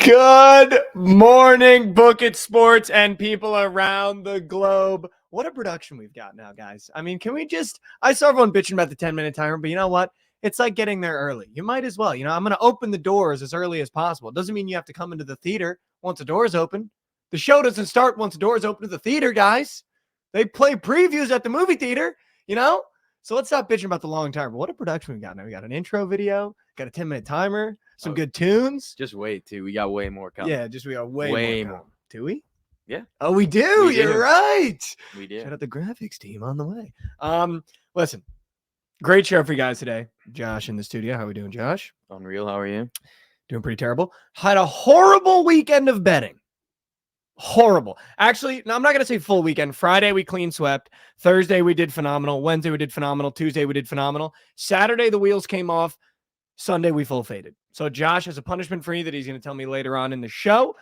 Good morning, Book It Sports and people around the globe. What a production we've got now, guys. I mean, can we just, I saw everyone bitching about the 10-minute timer, but you know what? It's like getting there early. You might as well. I'm going to open the doors as early as possible. It doesn't mean you have to come into the theater once the doors open. The show doesn't start once the doors open to the theater, guys. They play previews at the movie theater, So let's stop bitching about the long timer. What a production we got now. We got an intro video, got a 10-minute timer, some good tunes. Just wait, too. We got way more coming. Yeah, we got way more. Do we? Yeah. Oh, we do. You're right. We do. Shout out the graphics team on the way. Listen, great show for you guys today. Josh in the studio. How we doing, Josh? Unreal. How are you? Doing pretty terrible. Had a horrible weekend of betting. Horrible. Actually, no, I'm not going to say full weekend. Friday, we clean swept. Thursday, we did phenomenal. Wednesday, we did phenomenal. Tuesday, we did phenomenal. Saturday, the wheels came off. Sunday, we full faded. So Josh has a punishment for you that he's going to tell me later on in the show.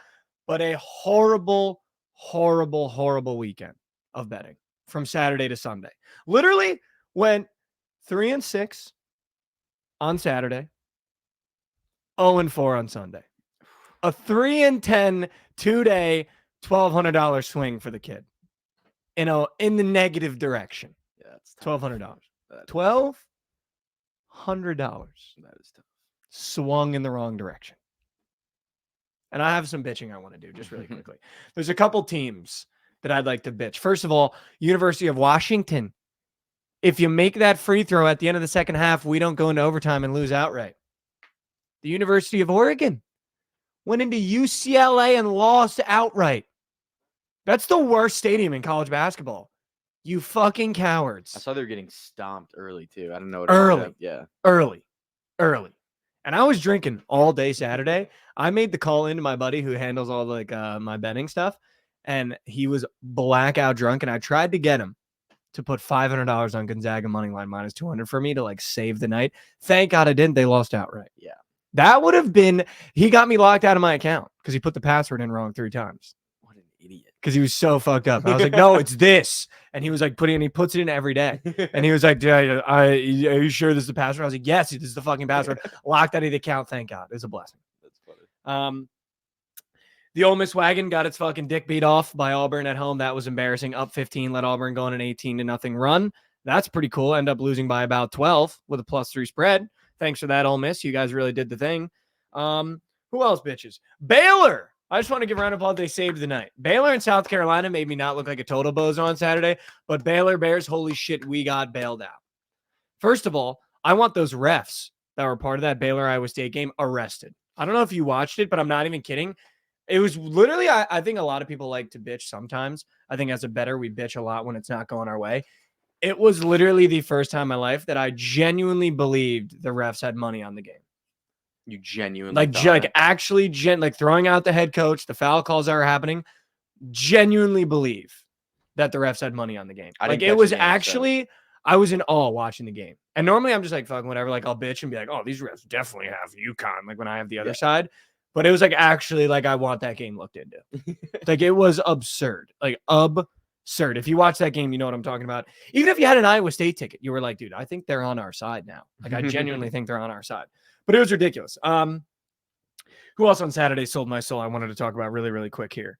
But a horrible, horrible, horrible weekend of betting from Saturday to Sunday. Literally went 3-6 on Saturday, 0-4 on Sunday. A 3-10 2-day $1,200 swing for the kid. In the negative direction. Yeah, that's $1,200. $1,200. That is tough. Swung in the wrong direction. And I have some bitching I want to do just really quickly. There's a couple teams that I'd like to bitch. First of all, University of Washington. If you make that free throw at the end of the second half, we don't go into overtime and lose outright. The University of Oregon went into UCLA and lost outright. That's the worst stadium in college basketball. You fucking cowards. I saw they were getting stomped early, too. I don't know what early. Yeah. Early. And I was drinking all day Saturday. I made the call into my buddy who handles all my betting stuff, and he was blackout drunk, and I tried to get him to put $500 on Gonzaga money line minus 200 for me to save the night. Thank God I didn't. They lost outright. Yeah. That would have been, he got me locked out of my account because he put the password in wrong 3 times. What an idiot. Because he was so fucked up. I was like, no, it's this. And he was like he puts it in every day. And he was like, are you sure this is the password? I was like, yes, this is the fucking password. Locked out of the account. Thank God. It's a blessing. That's funny. The Ole Miss wagon got its fucking dick beat off by Auburn at home. That was embarrassing. Up 15, let Auburn go on an 18-0 run. That's pretty cool. End up losing by about 12 with a +3 spread. Thanks for that, Ole Miss. You guys really did the thing. Who else, bitches? Baylor. I just want to give a round of applause. They saved the night. Baylor and South Carolina made me not look like a total bozo on Saturday, but Baylor Bears, holy shit, we got bailed out. First of all, I want those refs that were part of that Baylor-Iowa State game arrested. I don't know if you watched it, but I'm not even kidding. It was literally, I think a lot of people like to bitch sometimes. I think as a bettor, we bitch a lot when it's not going our way. It was literally the first time in my life that I genuinely believed the refs had money on the game. You genuinely actually throwing out the head coach, the foul calls that were happening, genuinely believe that the refs had money on the game. It was actually, I was in awe watching the game. And normally I'm just fucking whatever. I'll bitch and be like, oh, these refs definitely have UConn. When I have the other side. But it was actually I want that game looked into. It was absurd. Absurd. If you watch that game, you know what I'm talking about. Even if you had an Iowa State ticket, you were like, dude, I think they're on our side now. I genuinely think they're on our side. But it was ridiculous. Who else on Saturday sold my soul? I wanted to talk about really, really quick here.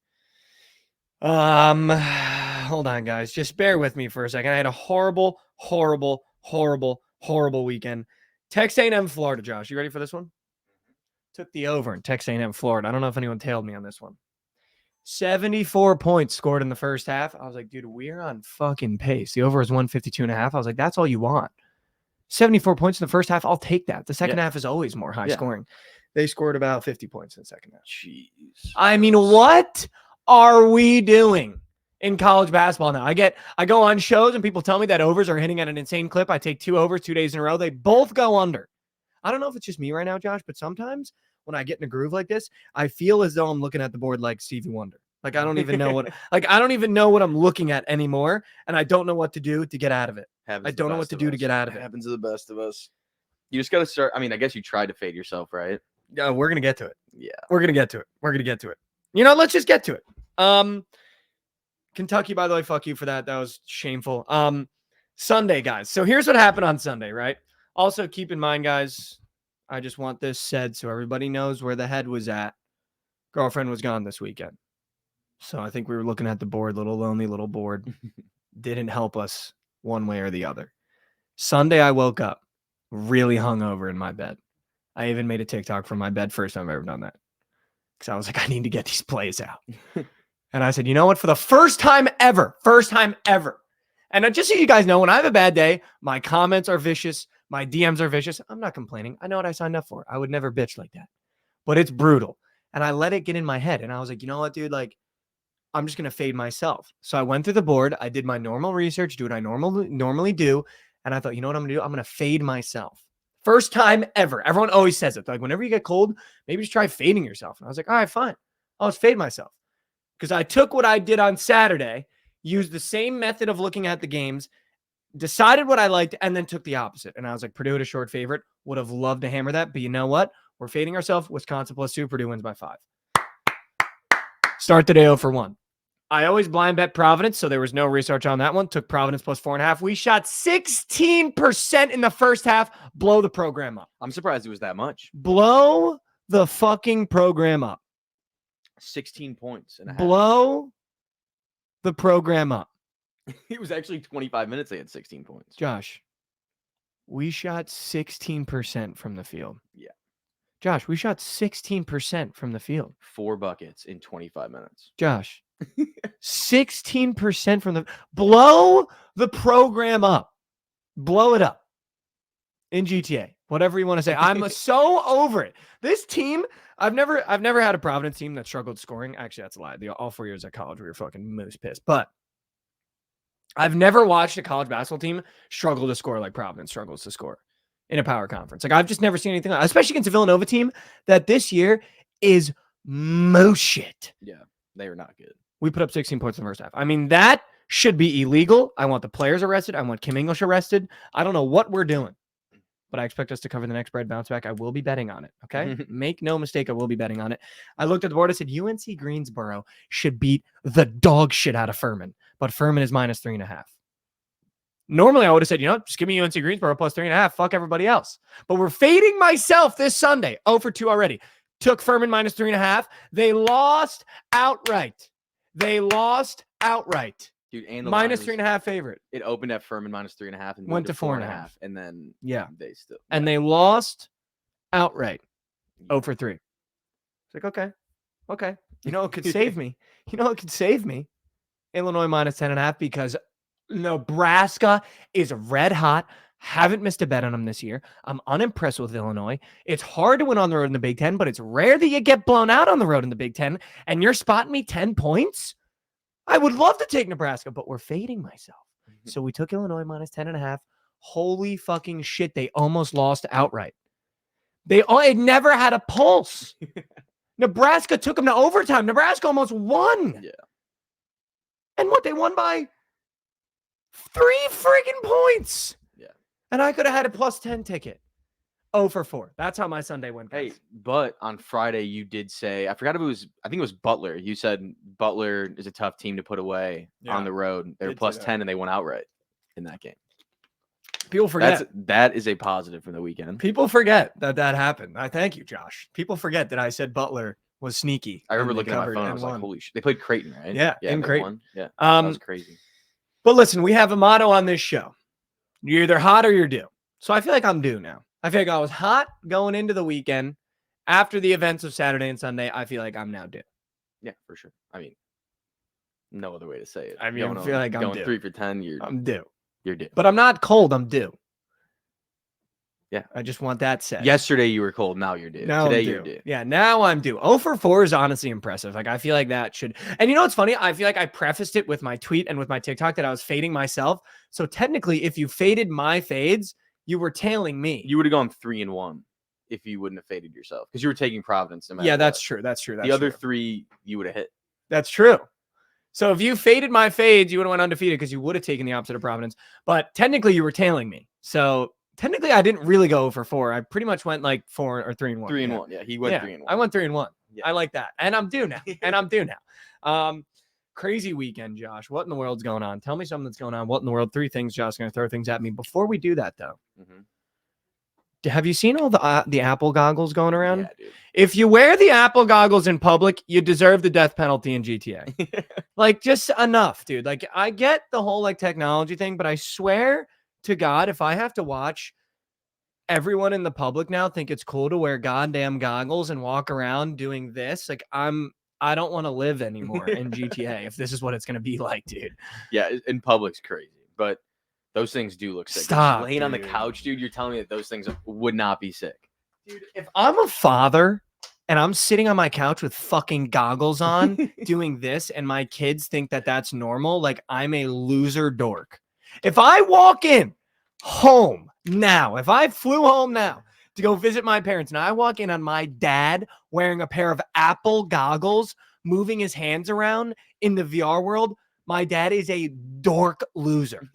Hold on, guys. Just bear with me for a second. I had a horrible, horrible, horrible, horrible weekend. Texas A&M, Florida, Josh. You ready for this one? Took the over in Texas A&M, Florida. I don't know if anyone tailed me on this one. 74 points scored in the first half. I was like, dude, we're on fucking pace. The over is 152.5. I was like, that's all you want. 74 points in the first half. I'll take that. The second half is always more high scoring. They scored about 50 points in the second half. Jeez. I mean, what are we doing in college basketball now? I go on shows and people tell me that overs are hitting at an insane clip. I take 2 overs 2 days in a row. They both go under. I don't know if it's just me right now, Josh, but sometimes when I get in a groove like this, I feel as though I'm looking at the board like Stevie Wonder. I don't even know what I don't even know what I'm looking at anymore, and I don't know what to do to get out of it. I don't know what to do to get out of it. Happens to the best of us. You just got to start. I mean, I guess you tried to fade yourself, right? Yeah, we're going to get to it. Yeah. We're going to get to it. We're going to get to it. Let's just get to it. Kentucky, by the way, fuck you for that. That was shameful. Sunday, guys. So here's what happened on Sunday, right? Also, keep in mind, guys, I just want this said so everybody knows where the head was at Girlfriend was gone this weekend. So I think we were looking at the board, little lonely little board. Didn't help us one way or the other. Sunday, I woke up really hungover in my bed. I even made a TikTok from my bed. First time I've ever done that. Because I was like, I need to get these plays out. And I said, you know what? For the first time ever. And just so you guys know, when I have a bad day, my comments are vicious. My DMs are vicious. I'm not complaining. I know what I signed up for. I would never bitch like that. But it's brutal. And I let it get in my head. And I was like, you know what, dude? Like, I'm just going to fade myself. So I went through the board. I did my normal research, do what I normally do. And I thought, you know what I'm going to do? I'm going to fade myself. First time ever. Everyone always says it. Like, whenever you get cold, maybe just try fading yourself. And I was like, all right, fine. I'll just fade myself. Because I took what I did on Saturday, used the same method of looking at the games, decided what I liked, and then took the opposite. And I was like, Purdue at a short favorite. Would have loved to hammer that. But you know what? We're fading ourselves. Wisconsin +2. Purdue wins by 5. Start the day 0 for 1. I always blind bet Providence, so there was no research on that one. Took Providence +4.5. We shot 16% in the first half. Blow the program up. I'm surprised it was that much. Blow the fucking program up. 16 points and a half. Blow the program up. It was actually 25 minutes. They had 16 points. Josh, we shot 16% from the field. Yeah. Josh, we shot 16% from the field. 4 buckets in 25 minutes. Josh, 16% from the blow the program up. Blow it up. In GTA. Whatever you want to say. I'm so over it. This team, I've never had a Providence team that struggled scoring. Actually, that's a lie. All 4 years at college, we were fucking moose pissed. But I've never watched a college basketball team struggle to score like Providence struggles to score in a power conference. Like, I've just never seen anything like that, especially against a Villanova team that this year is moose shit. Yeah, they were not good. We put up 16 points in the first half. I mean, that should be illegal. I want the players arrested. I want Kim English arrested. I don't know what we're doing, but I expect us to cover the next spread bounce back. I will be betting on it. Okay. Make no mistake. I will be betting on it. I looked at the board. I said, UNC Greensboro should beat the dog shit out of Furman, but Furman is -3.5. Normally I would have said, you know, just give me UNC Greensboro +3.5. Fuck everybody else. But we're fading myself this Sunday. 0 for 2 already. Took Furman -3.5. They lost outright. Dude, and the -3.5 favorite. It opened at Furman -3.5 and went to 4.5. And then they still they lost outright. 0 for 3. It's like, okay. You know, it could save me. Illinois -10.5 because Nebraska is red hot. Haven't missed a bet on them this year. I'm unimpressed with Illinois. It's hard to win on the road in the Big Ten, but it's rare that you get blown out on the road in the Big Ten. And you're spotting me 10 points? I would love to take Nebraska, but we're fading myself. So we took Illinois -10.5. Holy fucking shit. They almost lost outright. It never had a pulse. Nebraska took them to overtime. Nebraska almost won. Yeah. And what, they won by 3 friggin' points. Yeah. And I could have had a +10 ticket. 0 for 4. That's how my Sunday went. Hey, but on Friday you did say, I think it was Butler. You said Butler is a tough team to put away on the road. They were +10 and they won outright in that game. People forget. That is a positive from the weekend. People forget that happened. I thank you, Josh. People forget that I said Butler was sneaky. I remember looking at my phone. I was like, holy shit. They played Creighton, right? Yeah, in Creighton. Yeah, that was crazy. But listen, we have a motto on this show. You're either hot or you're due. So I feel like I'm due now. I feel like I was hot going into the weekend. After the events of Saturday and Sunday, I feel like I'm now due. Yeah, for sure. I mean, no other way to say it. I mean, I feel like I'm going due. 3 for 10. I'm due. You're due. But I'm not cold. I'm due. Yeah. I just want that said. Yesterday you were cold. Now you're due. Now Today I'm due. you're due. Yeah, now I'm due. 0 for 4 is honestly impressive. Like, I feel like that should. And you know what's funny? I feel like I prefaced it with my tweet and with my TikTok that I was fading myself. So technically, if you faded my fades, you were tailing me. You would have gone 3-1 if you wouldn't have faded yourself because you were taking Providence. No matter yeah, that's what. true. That's true. That's the other true. 3 you would have hit. That's true. So if you faded my fades, you would have went undefeated because you would have taken the opposite of Providence. But technically, you were tailing me. So technically, I didn't really go 0 for 4. I pretty much went like 4 or 3-1. 3-1. Yeah, he went 3-1. I went 3-1. Yeah. I like that. And I'm due now. Crazy weekend, Josh. What in the world's going on? Tell me something that's going on. What in the world? 3 things. Josh's going to throw things at me. Before we do that, though, Have you seen all the Apple goggles going around? Yeah, dude. If you wear the Apple goggles in public, you deserve the death penalty in GTA. Like, just enough, dude. Like, I get the whole like technology thing, but I swear to God, if I have to watch everyone in the public now think it's cool to wear goddamn goggles and walk around doing this, like I don't want to live anymore in GTA if this is what it's gonna be like, dude. Yeah, in public's crazy, but those things do look sick. Stop, just laying on the dude. couch, dude. You're telling me that those things would not be sick, dude. If I'm a father and I'm sitting on my couch with fucking goggles on doing this, and my kids think that that's normal, like I'm a loser dork. If I walk in home now, if I flew home now to go visit my parents and I walk in on my dad wearing a pair of Apple goggles, moving his hands around in the VR world, my dad is a dork loser.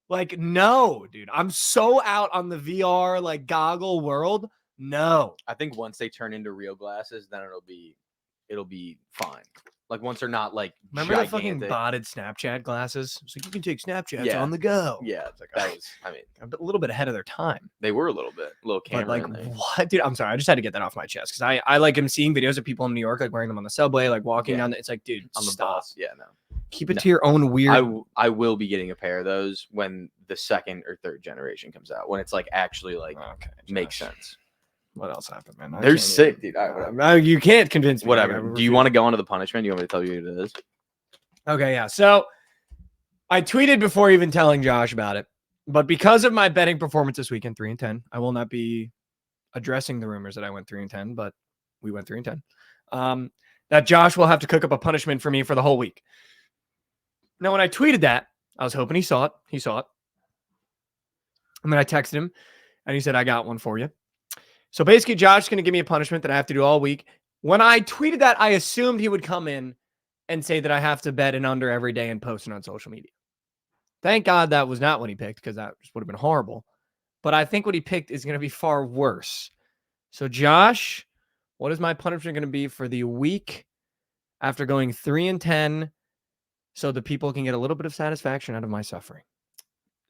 Like, no, dude, I'm so out on the VR, like, goggle world. No. I think once they turn into real glasses, then it'll be fine. Like, once they're not, like, remember gigantic. the fucking botted Snapchat glasses? It's like, you can take Snapchats Yeah. on the go. Yeah, It's like, that was, I mean, a little bit ahead of their time. they were a little camera But like, in there. what, dude? I'm sorry, I just had to get that off my chest because I like am seeing videos of people in New York like wearing them on the subway, like walking Yeah. down. It's like, dude, On the stop. bus. Yeah, no. Keep it to your own weird. I will be getting a pair of those when the second or third generation comes out, when it's like actually like makes sense. What else happened, man? They're sick, dude. You can't convince me. Whatever. Do you want to go on to the punishment? Do you want me to tell you what it is? Okay, yeah. So I tweeted before even telling Josh about it, but because of my betting performance this weekend, 3-10, I will not be addressing the rumors that I went 3-10, but we went 3-10. That Josh will have to cook up a punishment for me for the whole week. Now, when I tweeted that, I was hoping he saw it. He saw it. And then I texted him, and he said, I got one for you. So basically, Josh is going to give me a punishment that I have to do all week. When I tweeted that, I assumed he would come in and say that I have to bet an under every day and post it on social media. Thank God that was not what he picked, because that just would have been horrible. But I think what he picked is going to be far worse. So, Josh, what is my punishment going to be for the week after going 3-10 so the people can get a little bit of satisfaction out of my suffering?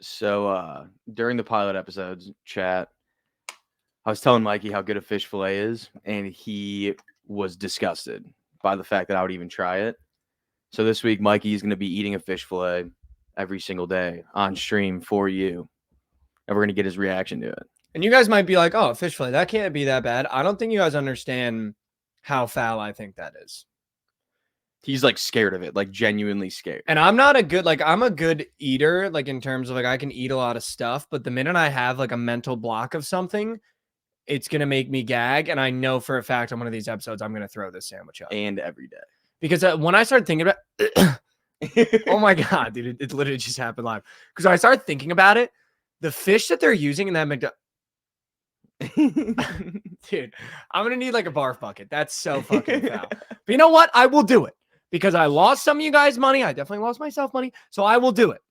So during the pilot episodes chat, I was telling Mikey how good a fish fillet is, and he was disgusted by the fact that I would even try it. So this week, Mikey is going to be eating a fish fillet every single day on stream for you, and we're going to get his reaction to it. And you guys might be like, oh, fish fillet, that can't be that bad. I don't think you guys understand how foul I think that is. He's like scared of it, like genuinely scared. And I'm not a good, like, I'm a good eater, like in terms of like I can eat a lot of stuff, but the minute I have like a mental block of something, it's going to make me gag. And I know for a fact on one of these episodes, I'm going to throw this sandwich up. And every day. Because when I started thinking about oh my God, dude, it literally just happened live. Because I started thinking about it, the fish that they're using in that dude, I'm going to need like a barf bucket. That's so fucking foul. But you know what? I will do it. Because I lost some of you guys money. I definitely lost myself money. So I will do it.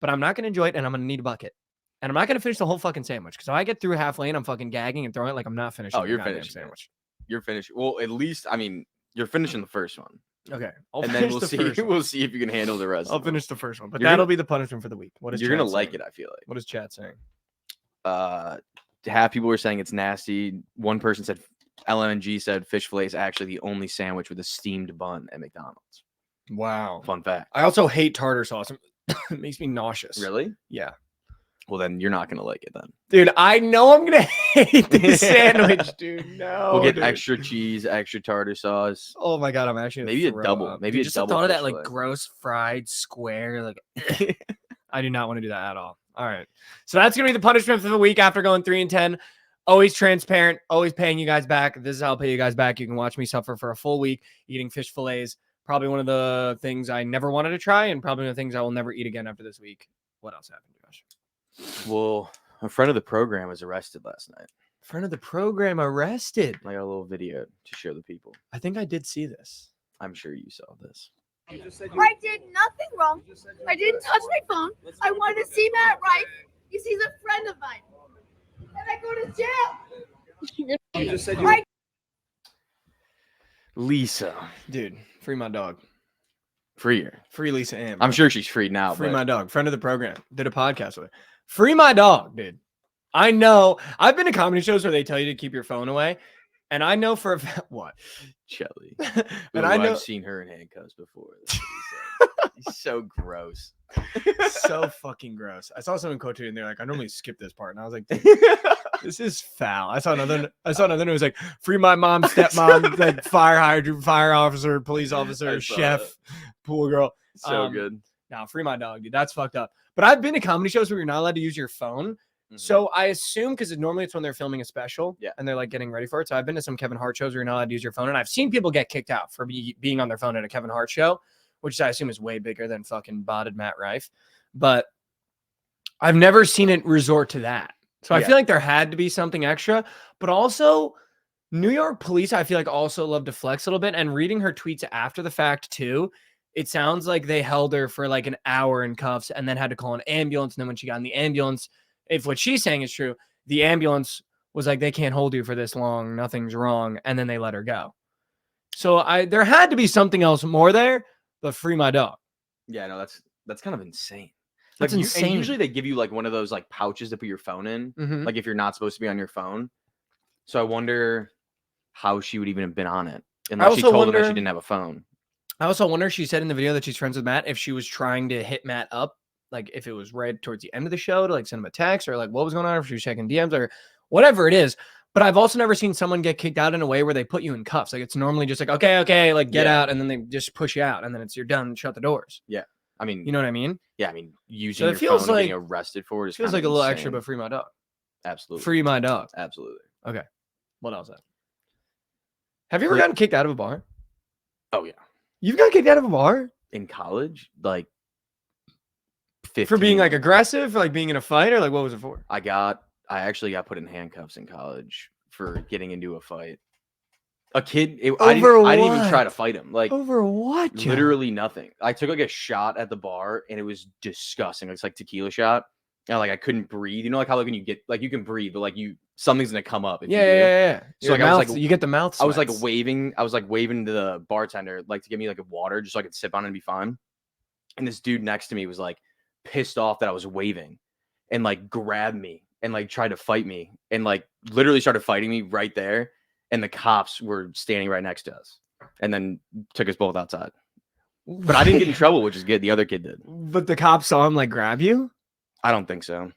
But I'm not going to enjoy it, and I'm going to need a bucket. And I'm not going to finish the whole fucking sandwich. Because if I get through half lane, I'm fucking gagging and throwing it like I'm not finishing. Oh, you're finishing sandwich. You're finishing. Well, at least, I mean, you're finishing the first one. Okay. And then we'll see. We'll see if you can handle the rest. I'll finish the first one. But that'll be the punishment for the week. What is you're going to like it, I feel like. What is chat saying? Half people were saying it's nasty. One person said, LMG said fish fillet is actually the only sandwich with a steamed bun at McDonald's. Wow. Fun fact. I also hate tartar sauce. It makes me nauseous. Really? Yeah. Well, then you're not going to like it then. Dude, I know I'm going to hate this sandwich, dude. No. We'll get extra cheese, extra tartar sauce. Oh my God, I'm actually maybe a double. Up. Maybe dude, a double. Just thought of that like gross fried square. Like, I do not want to do that at all. All right. So that's going to be the punishment for the week after going 3-10. Always transparent, always paying you guys back. This is how I'll pay you guys back. You can watch me suffer for a full week eating fish fillets. Probably one of the things I never wanted to try, and probably one of the things I will never eat again after this week. What else happened, Josh? Well, a friend of the program was arrested last night. Friend of the program arrested. I got a little video to show the people. I think I did see this. I'm sure you saw this. I did nothing wrong. I didn't touch my phone. I wanted to see Matt Rife. He's a friend of mine. And I go to jail. You just said Lisa. Dude, free my dog. Free her. Free Lisa Ann. I'm sure she's free now. Free my dog. Friend of the program. Did a podcast with her. Free my dog, dude. I know. I've been to comedy shows where they tell you to keep your phone away, and I know for a fact what. Shelly. And Ooh, I know I've seen her in handcuffs before. That's what he said. He's so gross. so fucking gross. I saw someone quote it and they're like, I normally skip this part, and I was like, this is foul. I saw another. It was like, free my mom, stepmom, like fire hydrant, fire officer, police officer, chef, pool girl. So good. Now, free my dog, dude. That's fucked up. But I've been to comedy shows where you're not allowed to use your phone. So I assume because normally it's when they're filming a special, and they're like getting ready for it. So I've been to some Kevin Hart shows where you're not allowed to use your phone, and I've seen people get kicked out for being on their phone at a Kevin Hart show, which I assume is way bigger than fucking botted Matt Rife. But I've never seen it resort to that. So I feel like there had to be something extra, but also New York police, I feel like also love to flex a little bit. And reading her tweets after the fact too, it sounds like they held her for like an hour in cuffs and then had to call an ambulance. And then when she got in the ambulance, if what she's saying is true, the ambulance was like, they can't hold you for this long. Nothing's wrong. And then they let her go. So there had to be something else more there, but free my dog. Yeah, no, that's kind of insane. That's like insane. And usually they give you like one of those like pouches to put your phone in, like if you're not supposed to be on your phone. So I wonder how she would even have been on it unless she told them that she didn't have a phone. I also wonder, she said in the video that she's friends with Matt, if she was trying to hit Matt up, like if it was right towards the end of the show to like send him a text, or like what was going on, if she was checking DMs or whatever it is. But I've also never seen someone get kicked out in a way where they put you in cuffs. Like it's normally just like, okay, like get out, and then they just push you out, and then you're done and shut the doors. Yeah. I mean, you know what I mean? Yeah, I mean, using your phone and getting arrested for it feels like a little extra, but free my dog. Absolutely. Free my dog. Absolutely. Okay. What else? Have you ever gotten kicked out of a bar? Oh, yeah. You've gotten kicked out of a bar? In college? Like 15. For being like aggressive, for like being in a fight, or like what was it for? I actually got put in handcuffs in college for getting into a fight. A kid, I didn't even try to fight him. Like over what? Literally nothing. I took like a shot at the bar and it was disgusting. It's like tequila shot. And like I couldn't breathe. You know, like how like when you get like you can breathe, but like something's gonna come up. Yeah. So like I was like, you get the mouth sweats. I was like waving to the bartender like to give me like a water just so I could sip on it and be fine. And this dude next to me was like pissed off that I was waving and like grabbed me and like tried to fight me and like literally started fighting me right there. And the cops were standing right next to us and then took us both outside. But I didn't get in trouble, which is good. The other kid did. But the cops saw him like grab you? I don't think so.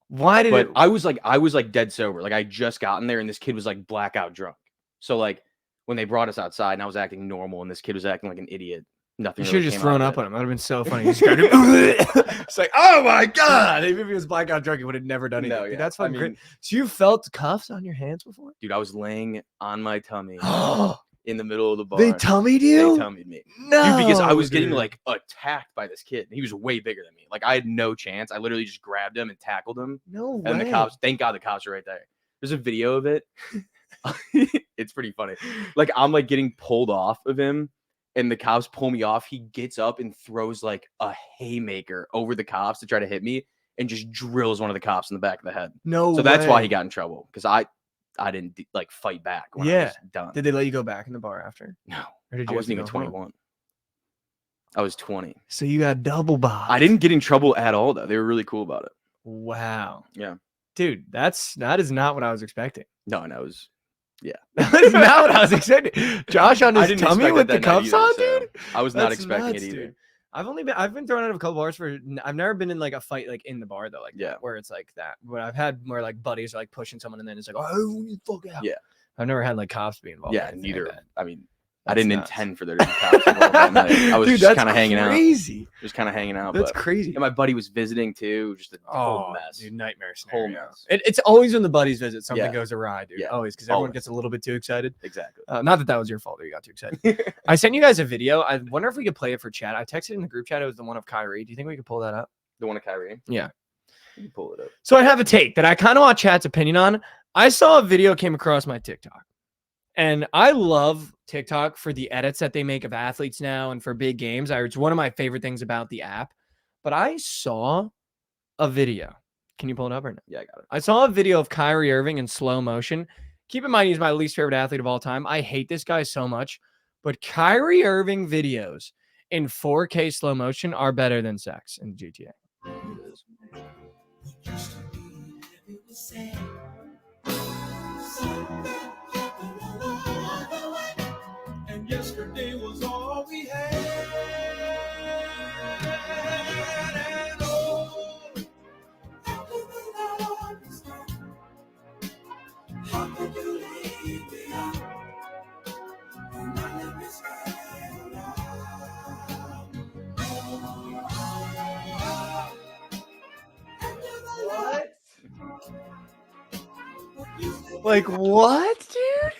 Why did I was like dead sober. Like I just gotten there and this kid was like blackout drunk. So like when they brought us outside and I was acting normal and this kid was acting like an idiot. Nothing. You should have just thrown up on him. That would have been so funny. It's like, oh my God. Even if he was blackout drunk, he would have never done anything. No, yeah. Dude, that's fucking great. So you felt cuffs on your hands before? Dude, I was laying on my tummy in the middle of the bar. They tummied you? They tummied me. No. Dude, because I was getting like attacked by this kid. He was way bigger than me. Like I had no chance. I literally just grabbed him and tackled him. No way. And the cops, thank God the cops are right there. There's a video of it. It's pretty funny. Like I'm like getting pulled off of him. And the cops pull me off. He gets up and throws like a haymaker over the cops to try to hit me and just drills one of the cops in the back of the head. No So that's why he got in trouble because I didn't like fight back when I was done. Did they let you go back in the bar after? No. Or did I wasn't even 21. Home? I was 20. So you got double bob. I didn't get in trouble at all though. They were really cool about it. Wow. Yeah. Dude, that is not what I was expecting. No, and I was That's not what I was expecting. Josh on his tummy with the cuffs on, dude. I was not expecting it either. Dude. I've been thrown out of a couple bars I've never been in like a fight like in the bar though, like where it's like that. But I've had more like buddies are like pushing someone and then it's like, oh, you fuck out. Yeah. I've never had like cops be involved. Yeah, neither. Like I mean, I didn't intend for there to be cops involved that night. I was just kind of hanging out. Just kind of hanging out. That's crazy. And my buddy was visiting too. Just a whole mess. Dude, nightmare scenario. Whole mess. It's always when the buddies visit, something goes awry, dude. Yeah. Always, because everyone gets a little bit too excited. Exactly. Not that was your fault that you got too excited. I sent you guys a video. I wonder if we could play it for chat. I texted in the group chat. It was the one of Kyrie. Do you think we could pull that up? The one of Kyrie? Yeah. You can pull it up. So I have a take that I kind of want chat's opinion on. I saw a video came across my TikTok. And I love TikTok for the edits that they make of athletes now and for big games. It's one of my favorite things about the app. But I saw a video. Can you pull it up or no? Yeah, I got it. I saw a video of Kyrie Irving in slow motion. Keep in mind, he's my least favorite athlete of all time. I hate this guy so much. But Kyrie Irving videos in 4K slow motion are better than sex in GTA. And yesterday was all we had. And oh, how could we not understand? How could you leave me out? And I let me stay around. What? Like what, dude?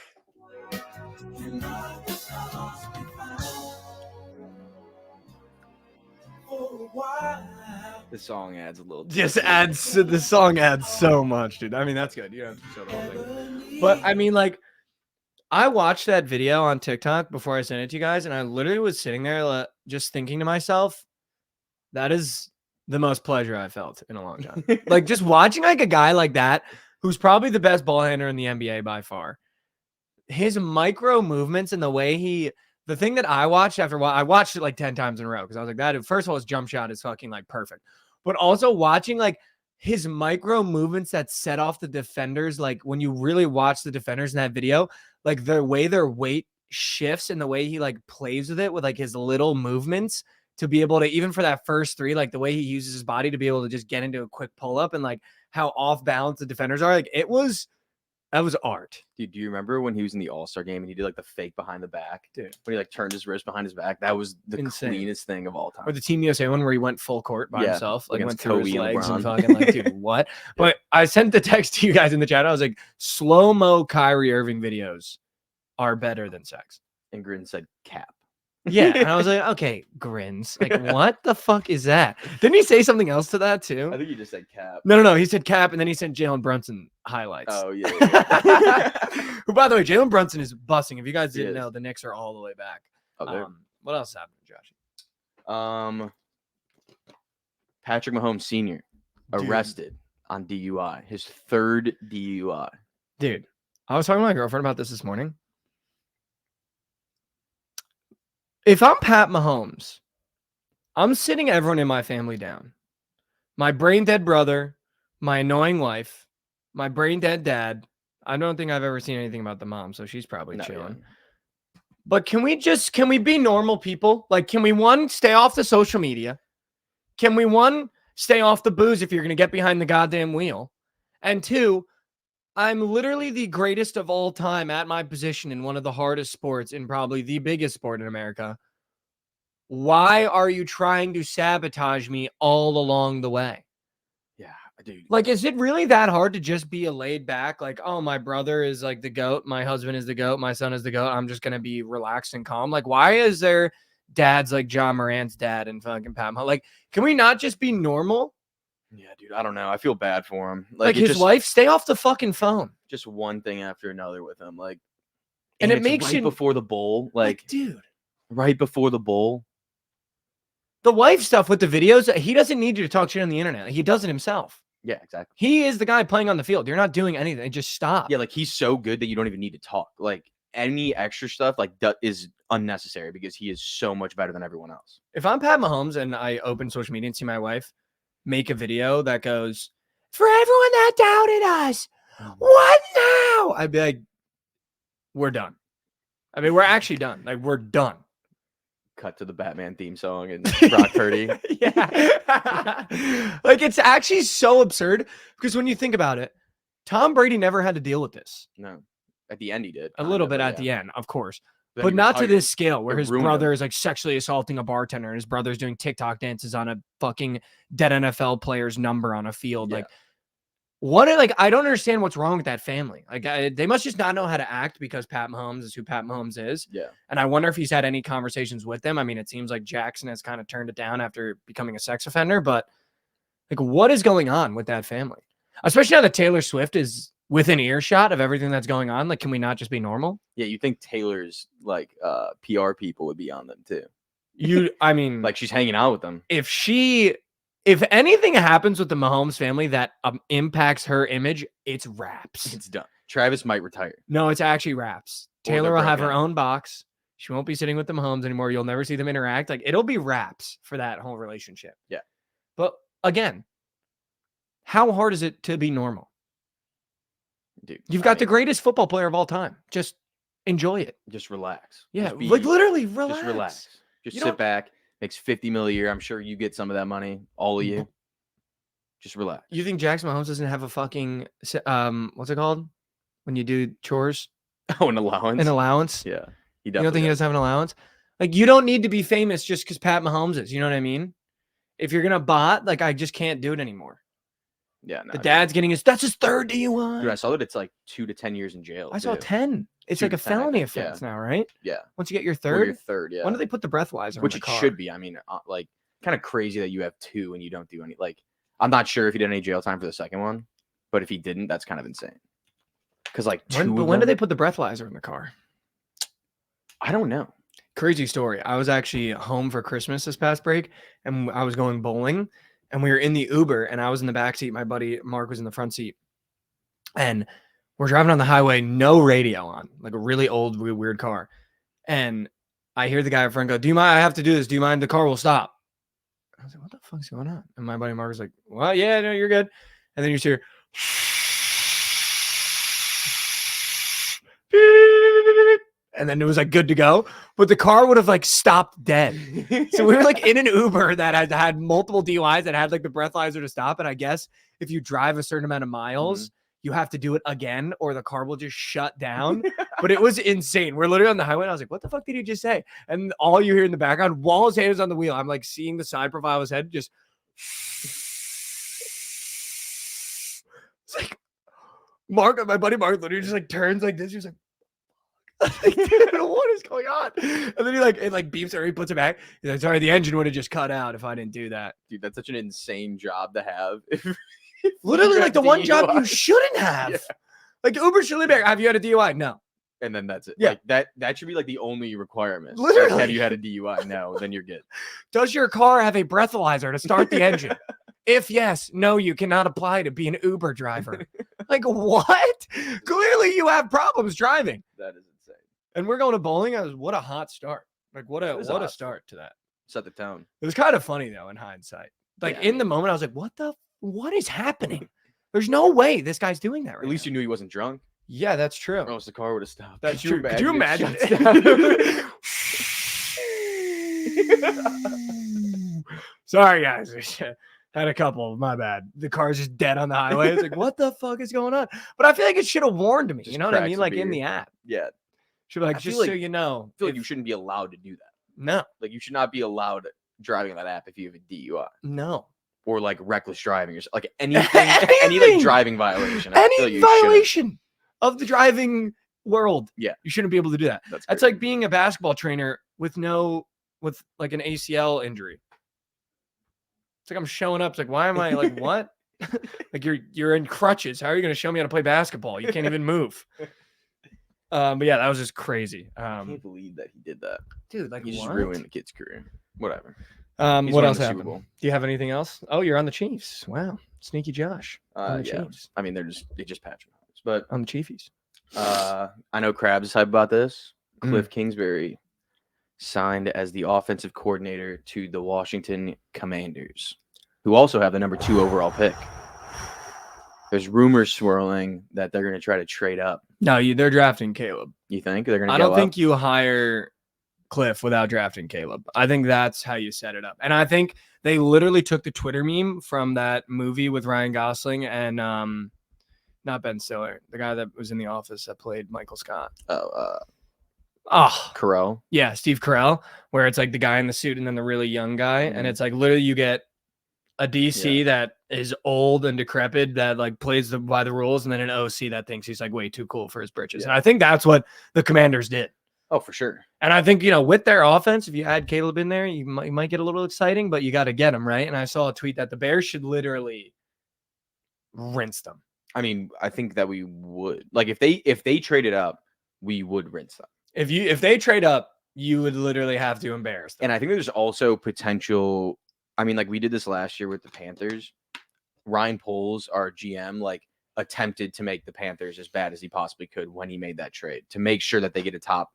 The song adds a little. Just adds the song adds so much, dude. I mean, that's good. You don't have to show the whole thing. But I mean, like, I watched that video on TikTok before I sent it to you guys, and I literally was sitting there just thinking to myself, that is the most pleasure I felt in a long time. Like, just watching like a guy like that, who's probably the best ball handler in the NBA by far. His micro movements and the way the thing that I watched after a while, I watched it like 10 times in a row because I was like, that first of all, his jump shot is fucking like perfect. But also watching like his micro movements that set off the defenders, like when you really watch the defenders in that video, like the way their weight shifts and the way he like plays with it with like his little movements to be able to, even for that first three, like the way he uses his body to be able to just get into a quick pull up and like how off balance the defenders are. Like that was art. Dude, do you remember when he was in the All-Star game and he did like the fake behind the back? Dude. When he like turned his wrist behind his back? That was the Insane. cleanest thing of all time. Or the Team USA one where he went full court by himself, like went against through his Kobe and legs and LeBron. fucking like, dude, what? But I sent the text to you guys in the chat. I was like, slow-mo Kyrie Irving videos are better than sex. And Grin said cap. Yeah. And I was like, okay, grins. Like, what the fuck is that? Didn't he say something else to that too? I think you just said cap. No. He said cap, and then he sent Jalen Brunson highlights. Oh, yeah. Who, by the way, Jalen Brunson is busting. If you guys He didn't is. know, the Knicks are all the way back. Oh, What else happened, Josh? Patrick Mahomes Sr. Dude. arrested on DUI. His third DUI. Dude, I was talking to my girlfriend about this morning. If I'm Pat Mahomes, I'm sitting everyone in my family down. My brain dead brother, my annoying wife, my brain dead dad. I don't think I've ever seen anything about the mom, so she's probably chilling. Yeah. But can we be normal people? Like, can we, one, stay off the social media? Can we, one, stay off the booze if you're going to get behind the goddamn wheel? And two, I'm literally the greatest of all time at my position in one of the hardest sports and probably the biggest sport in America. Why are you trying to sabotage me all along the way? Yeah, dude. Like, is it really that hard to just be a laid back? Like, oh, my brother is like the GOAT. My husband is the GOAT. My son is the GOAT. I'm just going to be relaxed and calm. Like, why is there dads like John Morant's dad and fucking Pat Mahomes? Like, can we not just be normal? Yeah, dude. I don't know. I feel bad for him. Like his wife, stay off the fucking phone. Just one thing after another with him. Like, and it it's makes right you before the bowl. Like, dude, right before the bowl. The wife stuff with the videos, he doesn't need you to talk shit on the internet. He does it himself. Yeah, exactly. He is the guy playing on the field. You're not doing anything. Just stop. Yeah, like he's so good that you don't even need to talk. Like any extra stuff like that is unnecessary because he is so much better than everyone else. If I'm Pat Mahomes and I open social media and see my wife make a video that goes, for everyone that doubted us, what now? I'd be like, we're done. I mean, we're actually done. Like, we're done. Cut to the Batman theme song and Brock Purdy. Yeah. Like, it's actually so absurd because when you think about it, Tom Brady never had to deal with this. No. At the end he did. A little bit at the end, of course. Then But he not to retired. this scale where It his ruined brother him. is like sexually assaulting a bartender and his brother's doing TikTok dances on a fucking dead NFL player's number on a field. Yeah. Like, I don't understand what's wrong with that family. Like, they must just not know how to act because Pat Mahomes is who Pat Mahomes is. Yeah. And I wonder if he's had any conversations with them. I mean, it seems like Jackson has kind of turned it down after becoming a sex offender, but like, what is going on with that family? Especially now that Taylor Swift is within earshot of everything that's going on. Like, can we not just be normal? Yeah, you think Taylor's like PR people would be on them too. I mean, Like she's hanging out with them. If anything happens with the Mahomes family that impacts her image, it's wraps. It's done. Travis might retire. No, it's actually wraps. Or Taylor they're will have broken her up. own box. She won't be sitting with the Mahomes anymore. You'll never see them interact. Like, it'll be wraps for that whole relationship. Yeah. But again, how hard is it to be normal? Dude, You've I got the mean, greatest football player of all time. Just enjoy it. Just relax. Yeah, Just be- like literally relax. Just relax. Just You sit don't- back. Makes $50 million a year. I'm sure you get some of that money. All of you. Just relax. You think Jackson Mahomes doesn't have a fucking what's it called when you do chores? Oh, an allowance? An allowance? Yeah. He You don't definitely think he does. doesn't have an allowance? Like you don't need to be famous just because Pat Mahomes is. You know what I mean? If you're gonna bot, like I just can't do it anymore. Yeah, no. The dad's getting that's his third DUI. Dude, I saw that it's like 2 to 10 years in jail. I saw too. 10. It's 2 like to a 10, I felony think, yeah. offense now, right? Yeah. Once you get your Or third. your third, yeah. When do they put the breathalyzer Which in it the car? should be. I mean, like, kind of crazy that you have 2 and you don't do any. Like, I'm not sure if he did any jail time for the second one, but if he didn't, that's kind of insane. Because like When do they put the breathalyzer in the car? I don't know. Crazy story. I was actually home for Christmas this past break and I was going bowling and we were in the Uber and I was in the back seat. My buddy Mark was in the front seat and we're driving on the highway, no radio on, like a really old, weird car. And I hear the guy in front go, "Do you mind? I have to do this. Do you mind? The car will stop." I was like, "What the fuck's going on?" And my buddy Mark was like, "Well, yeah, no, you're good." And then you just hear, and then it was like good to go, but the car would have like stopped dead. So we were like in an Uber that had multiple DUIs that had like the breathalyzer to stop. And I guess if you drive a certain amount of miles, you have to do it again or the car will just shut down. But it was insane. We're literally on the highway. And I was like, what the fuck did he just say? And all you hear in the background, while his hand is on the wheel, I'm like seeing the side profile of his head just. It's like Mark, my buddy Mark literally just like turns like this. He was like, like, dude, what is going on? And then it beeps or he puts it back. He's like, sorry, the engine would have just cut out if I didn't do that. Dude, that's such an insane job to have. Literally, you like the had one job you DUI. shouldn't have. Yeah. Like Uber should be like, have you had a DUI? No. And then that's it. Yeah. Like that should be like the only requirement. Like, Literally. have you had a DUI? No, then you're good. Does your car have a breathalyzer to start the engine? If yes, no, you cannot apply to be an Uber driver. Like what? Clearly you have problems driving. That is insane. And we're going to bowling. What a hot start. Like what It was a a hot start to that. Set the tone. It was kind of funny though in hindsight. Like Yeah, I in the moment, I was like, what is happening? There's no way this guy's doing that right At least now. you knew he wasn't drunk. Yeah, that's true. Or else the car would have stopped. That's Could true. Could you if imagine? it shuts down? Sorry, guys. Had a couple. My bad. The car's just dead on the highway. It's like, what the fuck is going on? But I feel like it should have warned me. Just You know what I cracks mean? a Like in beer. the app. Yeah. Should be like, I feel just so like- you know. I feel like if- you shouldn't be allowed to do that. No, Like you should not be allowed driving on that app if you have a DUI no. or like reckless driving or like anything, any Anything! like driving violation. I feel Any you shouldn't. violation of the driving world. Yeah. You shouldn't be able to do that. That's That's crazy. like being a basketball trainer with like an ACL injury. It's like I'm showing up. It's like, why am I like what? Like you're in crutches. How are you going to show me how to play basketball? You can't even move. But yeah, that was just crazy. I can't believe that he did that. Dude, like He just what? ruined the kid's career. Whatever. What winning else the Super happened? Bowl. Do you have anything else? Oh, you're on the Chiefs. Wow, sneaky Josh on the Yeah. Chiefs, I mean, they just patronized. But on the Chiefies. I know Krabs is hype about this. Mm. Cliff Kingsbury signed as the offensive coordinator to the Washington Commanders, who also have the number 2 overall pick. There's rumors swirling that they're going to try to trade up. No, they're drafting Caleb. You think they're going to? I don't think you hire Cliff without drafting Caleb. I think that's how you set it up. And I think they literally took the Twitter meme from that movie with Ryan Gosling and not Ben Stiller, the guy that was in The Office that played Michael Scott. Oh, Carell. yeah, Steve Carell, where it's like the guy in the suit and then the really young guy. And Mhm. it's like literally you get a DC that is old and decrepit that like plays by the rules, and then an OC that thinks he's like way too cool for his britches. Yeah. And I think that's what the Commanders did. Oh, for sure. And I think, with their offense, if you add Caleb in there, you might get a little exciting, but you got to get him, right? And I saw a tweet that the Bears should literally rinse them. I mean, I think that we would like if they traded up, we would rinse them. If they trade up, you would literally have to embarrass them. And I think there's also potential. I mean, like we did this last year with the Panthers. Ryan Poles, our GM, like attempted to make the Panthers as bad as he possibly could when he made that trade to make sure that they get a top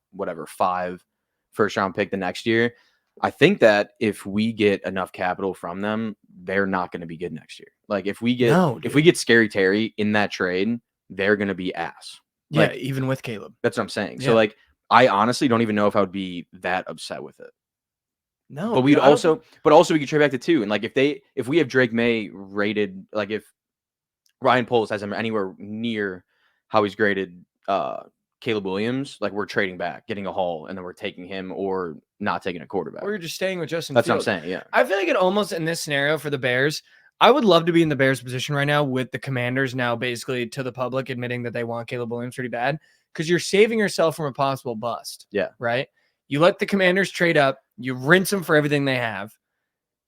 5 first-round pick the next year. I think that if we get enough capital from them, they're not going to be good next year. Like if we get Scary Terry in that trade, they're going to be ass. Yeah, Like, even with Caleb. that's what I'm saying. Yeah. So like, I honestly don't even know if I would be that upset with it. No, But we'd dude, I don't also, think- but also we could trade back to 2. And like, if we have Drake May rated, like if Ryan Poles has him anywhere near how he's graded Caleb Williams, like we're trading back, getting a haul, and then we're taking him or not taking a quarterback. or you're just staying with Justin That's Fields. what I'm saying. Yeah. I feel like it almost in this scenario for the Bears, I would love to be in the Bears position right now with the Commanders now basically to the public admitting that they want Caleb Williams pretty bad because you're saving yourself from a possible bust. Yeah. Right? You let the Commanders trade up, you rinse them for everything they have.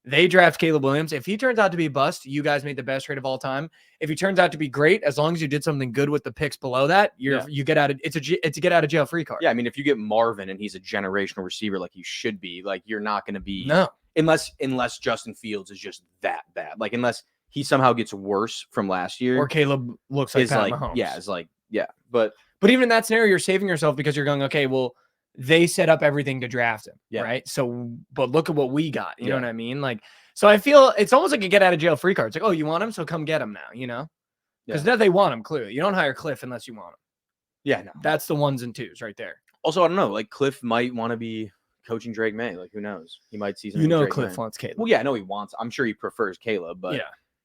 They draft Caleb Williams. If he turns out to be a bust, you guys made the best trade of all time. If he turns out to be great, as long as you did something good with the picks below that, you get out of it's a get out of jail free card. Yeah. I mean, if you get Marvin and he's a generational receiver like he should be, like you're not going to be No. unless Justin Fields is just that bad. Like unless he somehow gets worse from last year, Or Caleb looks like is Pat like Mahomes. But But even in that scenario, you're saving yourself because you're going, okay, well, they set up everything to draft him, Yeah. right? So, but look at what we got. You know Yeah. what I mean? Like, so I feel it's almost like a get out of jail free card. It's like, oh, you want him? So come get him now, you know? Because now they want him, clearly. You don't hire Cliff unless you want him. yeah, no. That's the 1s and 2s right there. Also, I don't know. Like Cliff might want to be coaching Drake May. Like who knows? He might see something. You in know, Drake Cliff May. wants Caleb. Well, yeah, I know he wants. I'm sure he prefers Caleb, but yeah.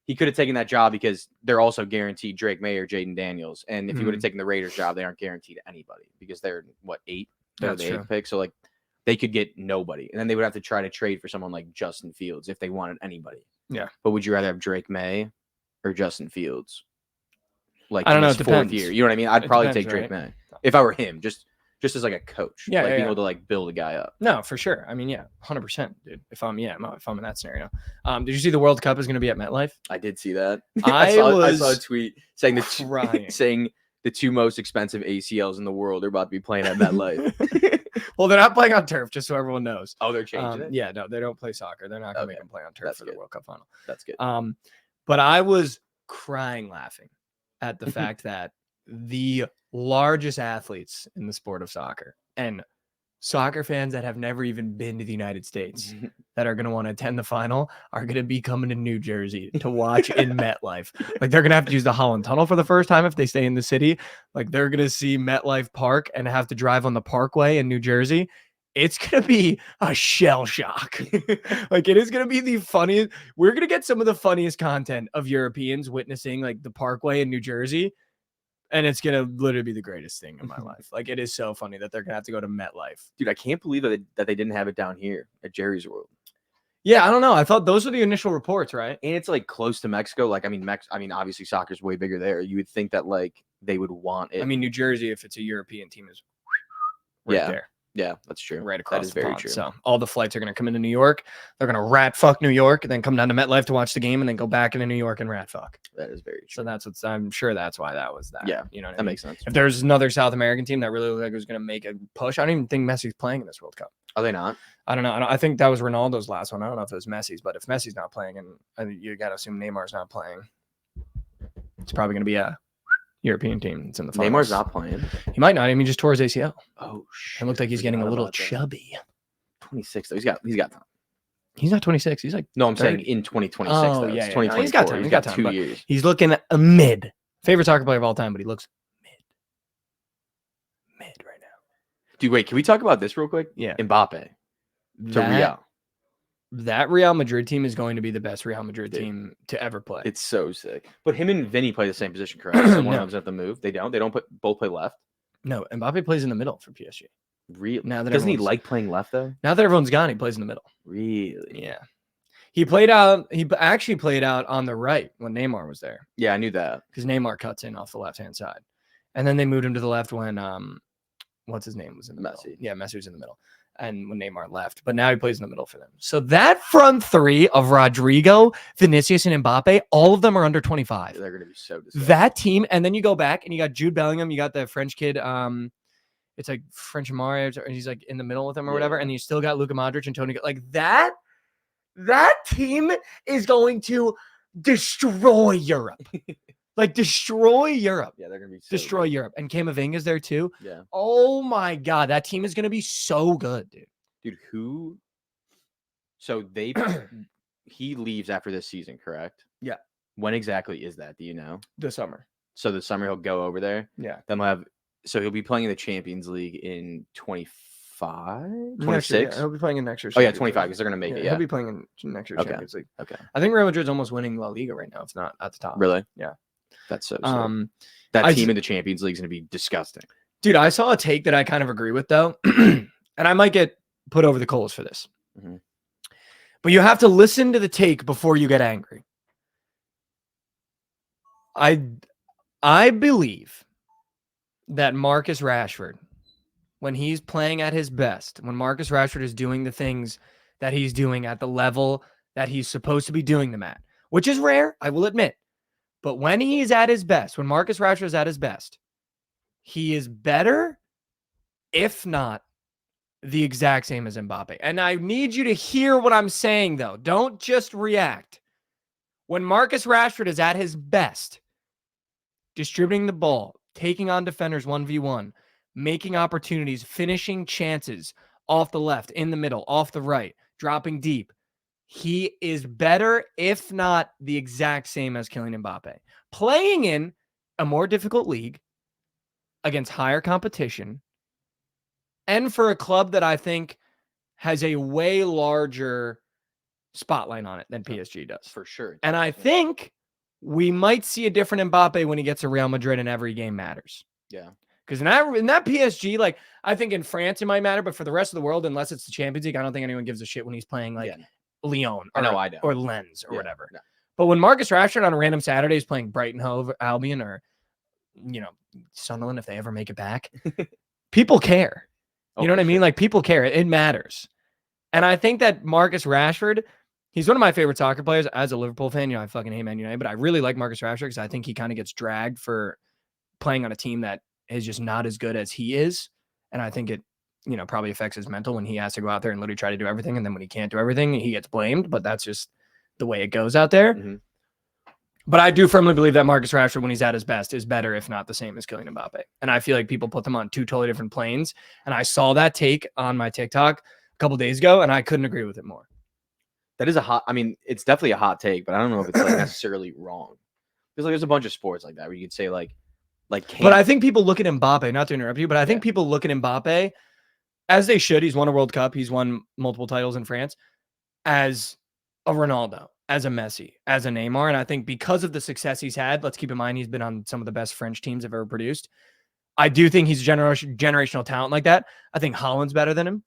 he could have taken that job because they're also guaranteed Drake May or Jaden Daniels. And if he would have taken the Raiders job, they aren't guaranteed anybody because they're what 8? They're That's the true. 8th pick. So like they could get nobody, and then they would have to try to trade for someone like Justin Fields if they wanted anybody. Yeah. But would you rather have Drake May or Justin Fields? Like I don't in know, his it fourth depends. year, you know what I mean? I'd It probably depends, take Drake right? May if I were him, just as like a coach, Yeah, like yeah, being yeah. able to like build a guy up. No, for sure. I mean, yeah, 100%, dude. If I'm in that scenario. Did you see the World Cup is going to be at MetLife? I did see that. I saw a was tweet saying crying. saying the 2 most expensive ACLs in the world are about to be playing at MetLife. Well, they're not playing on turf, just so everyone knows. Oh, they're changing it. Yeah, no, they don't play soccer. They're not going to Okay. make them play on turf That's for the good. World Cup final. That's good. But I was crying laughing at the fact that the largest athletes in the sport of soccer and soccer fans that have never even been to the United States that are going to want to attend the final are going to be coming to New Jersey to watch in MetLife. Like they're going to have to use the Holland Tunnel for the first time if they stay in the city. Like they're going to see MetLife Park and have to drive on the Parkway in New Jersey. It's going to be a shell shock. Like it is going to be the funniest. We're going to get some of the funniest content of Europeans witnessing like the Parkway in New Jersey. And it's going to literally be the greatest thing in my life. Like it is so funny that they're going to have to go to MetLife. Dude, I can't believe that they didn't have it down here at Jerry's World. Yeah, I don't know. I thought those were the initial reports, right? And it's like close to Mexico. Like, I mean, obviously soccer's way bigger there. You would think that like they would want it. I mean, New Jersey, if it's a European team, is right Yeah. there, yeah, that's true. right across That is the very pond. true. So all the flights are going to come into New York. They're going to rat fuck New York, and then come down to MetLife to watch the game, and then go back into New York and rat fuck. That is very So true. that's what's. I'm sure that's why that was that. Yeah, you know what I That mean? makes sense. If there's another South American team that really looked like it was going to make a push, I don't even think Messi's playing in this World Cup. Are they not? I don't know. I think that was Ronaldo's last one. I don't know if it was Messi's, but if Messi's not playing, and you got to assume Neymar's not playing, it's probably going to be a European team. It's in the finals. Neymar's not playing. He might not. I mean, he just tore his ACL. Oh shit! It looked like he's getting a Forgot little about that. chubby. 26 though. He's got time. He's not 26. He's like No, I'm saying 30. in 2026 Oh, though. yeah, It's yeah. No, he's got 2024. time. He's got 2 but years. he's looking a mid. Favorite soccer player of all time, but he looks mid right now. Dude, wait, can we talk about this real quick? Yeah. Mbappe to Real. That Real Madrid team is going to be the best Real Madrid Dude. team to ever play. It's so sick. But him and Vinny play the same position, correct? So one No. of them's at the move. They don't. They don't both play left. No, Mbappe plays in the middle for PSG. Really? Now that Doesn't he everyone's- like playing left though? Now that everyone's gone, he plays in the middle. Really? Yeah. He played out. He actually played out on the right when Neymar was there Yeah, I knew that. because Neymar cuts in off the left hand side, and then they moved him to the left when what's his name was in the middle. Messi. Yeah, Messi was in the middle, and when Neymar left, but now he plays in the middle for them. So that front three of Rodrigo, Vinicius, and Mbappe, all of them are under 25. They're gonna be so disgusting. That team, and then you go back and you got Jude Bellingham, you got the French kid. It's like French Amari, and he's like in the middle with him or whatever, Yeah. and you still got Luka Modric and Tony. Like that. That team is going to destroy Europe. Like destroy Europe. Yeah, they're gonna be so Destroy good. Europe. And Camavinga's there too. Yeah, Oh my god, that team is going to be so good, dude. dude. Who? So they he leaves after this season, correct? Yeah. When exactly is that? Do you know? This summer. So the summer he'll go over there. Yeah. Then we'll have. So he'll be playing in the Champions League in 25, Next year, 26. He'll be playing in next year's. Oh yeah, Champions 25 League. because they're gonna make it. He'll Yeah. be playing in next year's Okay. Champions League. Okay. I think Real Madrid's almost winning La Liga right now. If not at the top. Really? Yeah. That's so sick. I That team j- in the Champions League is gonna be disgusting. Dude, I saw a take that I kind of agree with though, and I might get put over the coals for this. Mhm. But you have to listen to the take before you get angry. I believe that Marcus Rashford, when he's playing at his best, when Marcus Rashford is doing the things that he's doing at the level that he's supposed to be doing them at, which is rare, I will admit. But when he's at his best, when Marcus Rashford is at his best, he is better, if not the exact same as Mbappe. And I need you to hear what I'm saying, though. Don't just react. When Marcus Rashford is at his best, distributing the ball, taking on defenders 1v1, making opportunities, finishing chances off the left, in the middle, off the right, dropping deep, he is better, if not the exact same as Kylian Mbappe. Playing in a more difficult league against higher competition, and for a club that I think has a way larger spotlight on it than PSG does. For sure. And I think we might see a different Mbappe when he gets to Real Madrid and every game matters. Yeah. Because in that PSG, like, I think in France it might matter, but for the rest of the world, unless it's the Champions League, I don't think anyone gives a shit when he's playing like Lyon I know I don't. or Lens or Yeah, whatever. no. But when Marcus Rashford on a random Saturday is playing Brighton Hove Albion or, Sunderland, if they ever make it back, people care. You know what I mean? Like, people care. It matters. And I think that Marcus Rashford, he's one of my favorite soccer players as a Liverpool fan. I fucking hate Man United, but I really like Marcus Rashford because I think he kind of gets dragged for playing on a team that is just not as good as he is. And I think it, probably affects his mental when he has to go out there and literally try to do everything. And then when he can't do everything, he gets blamed. But that's just the way it goes out there. Mm-hmm. But I do firmly believe that Marcus Rashford, when he's at his best, is better, if not the same as Kylian Mbappe. And I feel like people put them on two totally different planes. And I saw that take on my TikTok a couple days ago, and I couldn't agree with it more. That is it's definitely a hot take, but I don't know if it's like necessarily wrong. Because there's a bunch of sports like that where you could say like. But I think people look at Mbappe, not to interrupt you, but I think people look at Mbappe, as they should. He's won a World Cup. He's won multiple titles in France, as a Ronaldo, as a Messi, as a Neymar. And I think because of the success he's had, let's keep in mind he's been on some of the best French teams I've ever produced. I do think he's generational talent like that. I think Haaland's better than him.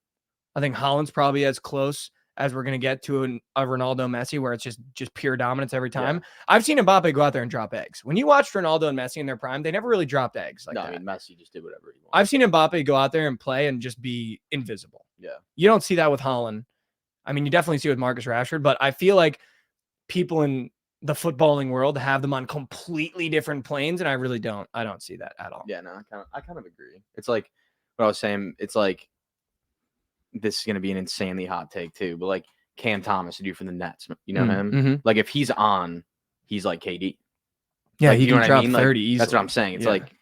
I think Haaland's probably as close as we're going to get to a Ronaldo Messi, where it's just pure dominance every time. Yeah. I've seen Mbappe go out there and drop eggs. When you watched Ronaldo and Messi in their prime, they never really dropped eggs like that. I mean, Messi just did whatever he wanted. I've seen Mbappe go out there and play and just be invisible. Yeah. You don't see that with Haaland. I mean, you definitely see it with Marcus Rashford, but I feel like people in the footballing world have them on completely different planes, and I really don't. I don't see that at all. Yeah, no, I kind of agree. It's like what I was saying. It's like this is going to be an insanely hot take too, but like Cam Thomas to do for the Nets, him? Mm-hmm. Like if he's on, he's like KD. Yeah, like, he can drop 30 Like, easily. that's what I'm saying. It's like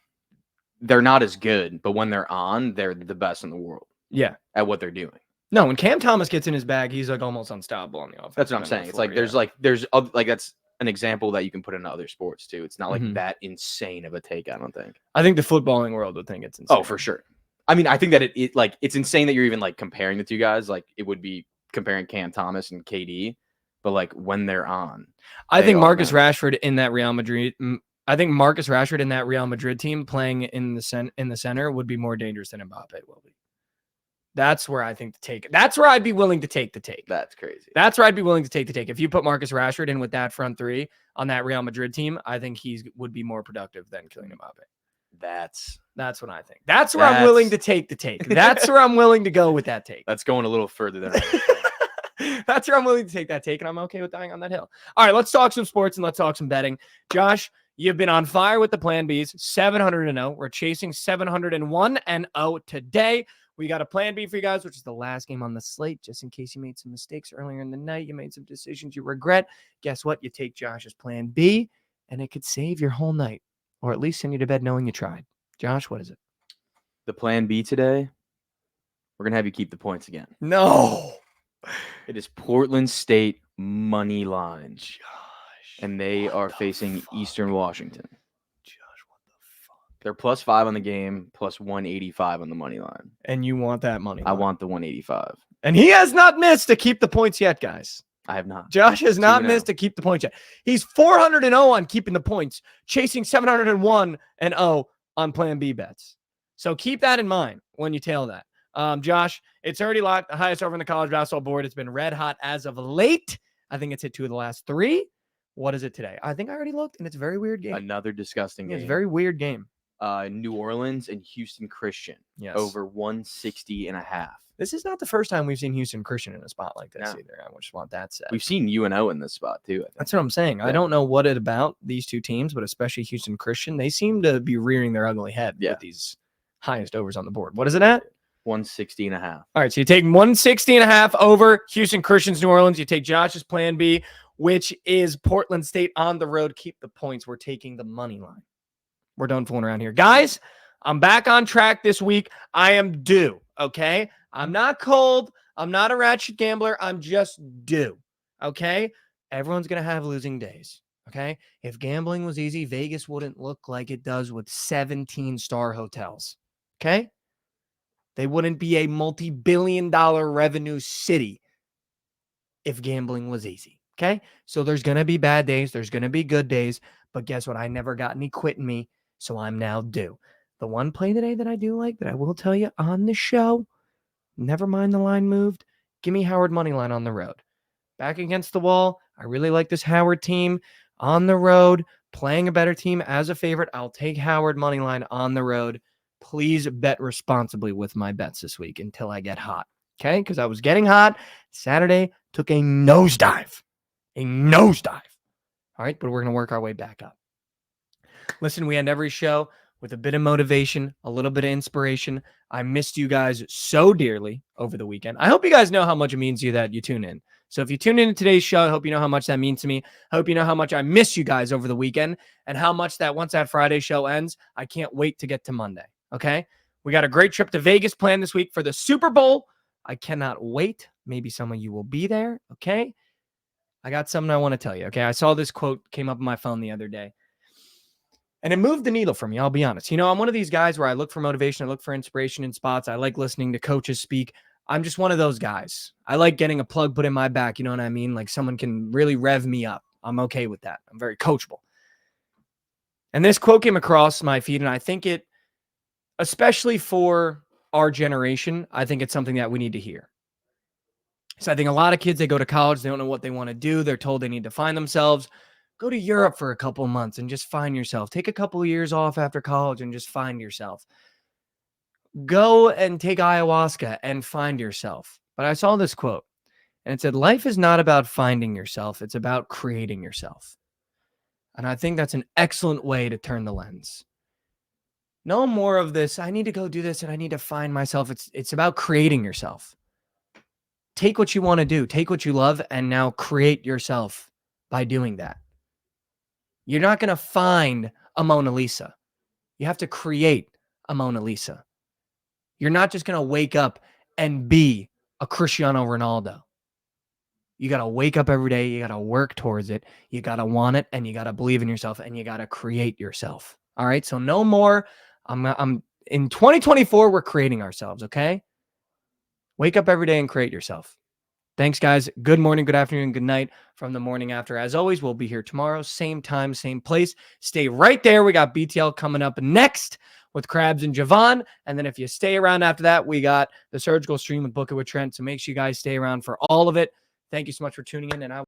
they're not as good, but when they're on, they're the best in the world. Yeah, at what they're doing. No, when Cam Thomas gets in his bag, he's like almost unstoppable on the offense. That's what I'm saying. It's like there's that's an example that you can put into other sports too. It's not like that insane of a take. I don't think. I think the footballing world would think it's insane. Oh, for sure. I mean, I think that it's insane that you're even like comparing the two guys. Like it would be comparing Cam Thomas and KD, but like when they're on, I think Marcus Rashford in that Real Madrid. I think Marcus Rashford in that Real Madrid team playing in the center would be more dangerous than Mbappe will be. That's where I think that's where I'd be willing to take the take. That's crazy. That's where I'd be willing to take the take. If you put Marcus Rashford in with that front three on that Real Madrid team, I think he would be more productive than Kylian Mbappe. That's what I think. That's where I'm willing to take the take. That's where I'm willing to go with that take. That's going a little further than That's where I'm willing to take that take, and I'm okay with dying on that hill. All right, let's talk some sports and let's talk some betting. Josh, you've been on fire with the Plan Bs, 700-0. We're chasing 701-0 today. We got a Plan B for you guys, which is the last game on the slate. Just in case you made some mistakes earlier in the night, you made some decisions you regret. Guess what? You take Josh's Plan B, and it could save your whole night, or at least send you to bed knowing you tried. Josh, what is it? The Plan B today, we're going to have you keep the points again. No. It is Portland State money line. Josh. And they are facing Eastern Washington. Josh, They're +5 on the game, plus 185 on the money line. And you want that money I line. want the 185. And he has not missed to keep the points yet, guys. I have not. Josh has not 2-0. missed to keep the points yet. He's 400-0 on keeping the points, chasing 701-0 on Plan B bets. So keep that in mind when you tail that. Josh, it's already locked, the highest over on the college basketball board. It's been red hot as of late. I think it's hit 2 of the last 3. What is it today? I think I already looked, and it's a very weird game. Another disgusting game. It's a very weird game. New Orleans and Houston Christian. Yes. Over 160.5. This is not the first time we've seen Houston Christian in a spot like this No. either. I just want that said. We've seen UNO in this spot too. I think. That's what I'm saying. I don't know what it about these two teams, but especially Houston Christian. They seem to be rearing their ugly head with these highest overs on the board. What is it at? 160.5. All right, so you take 160.5 over Houston Christian's New Orleans. You take Josh's Plan B, which is Portland State on the road. Keep the points. We're taking the money line. We're done fooling around here. Guys, I'm back on track this week. I am due, okay? I'm not cold. I'm not a ratchet gambler. I'm just due, okay? Everyone's going to have losing days, okay? If gambling was easy, Vegas wouldn't look like it does with 17-star hotels, okay? They wouldn't be a multi-billion-dollar revenue city if gambling was easy, okay? So there's going to be bad days. There's going to be good days. But guess what? I never got any quitting me, so I'm now due. The one play today that I do like, that I will tell you on the show, never mind the line moved, give me Howard money line on the road. Back against the wall, I really like this Howard team on the road, playing a better team as a favorite. I'll take Howard money line on the road. Please bet responsibly with my bets this week until I get hot, okay? Because I was getting hot. Saturday took a nosedive. All right, but we're going to work our way back up. Listen, we end every show with a bit of motivation, a little bit of inspiration. I missed you guys so dearly over the weekend. I hope you guys know how much it means to you that you tune in. So if you tune in to today's show, I hope you know how much that means to me. I hope you know how much I miss you guys over the weekend and how much that once that Friday show ends, I can't wait to get to Monday. Okay? We got a great trip to Vegas planned this week for the Super Bowl. I cannot wait. Maybe some of you will be there. Okay? I got something I want to tell you. Okay? I saw this quote came up on my phone the other day. And it moved the needle for me, I'll be honest. You know, I'm one of these guys where I look for motivation. I look for inspiration in spots. I like listening to coaches speak. I'm just one of those guys. I like getting a plug put in my back. You know what I mean? Like someone can really rev me up. I'm okay with that. I'm very coachable. And this quote came across my feed, and I think it, especially for our generation, I think it's something that we need to hear. So I think a lot of kids, they go to college, they don't know what they want to do. They're told they need to find themselves. Go to Europe for a couple months and just find yourself. Take a couple of years off after college and just find yourself. Go and take ayahuasca and find yourself. But I saw this quote, and it said, life is not about finding yourself. It's about creating yourself. And I think that's an excellent way to turn the lens. No more of this, I need to go do this and I need to find myself. It's about creating yourself. Take what you want to do. Take what you love and now create yourself by doing that. You're not going to find a Mona Lisa. You have to create a Mona Lisa. You're not just going to wake up and be a Cristiano Ronaldo. You got to wake up every day. You got to work towards it. You got to want it, and you got to believe in yourself, and you got to create yourself. All right? So no more. I'm in 2024, we're creating ourselves, okay? Wake up every day and create yourself. Thanks, guys. Good morning, good afternoon, good night from the morning after. As always, we'll be here tomorrow, same time, same place. Stay right there. We got BTL coming up next with Krabs and Javon. And then if you stay around after that, we got the surgical stream with Book It with Trent. So make sure you guys stay around for all of it. Thank you so much for tuning in. And I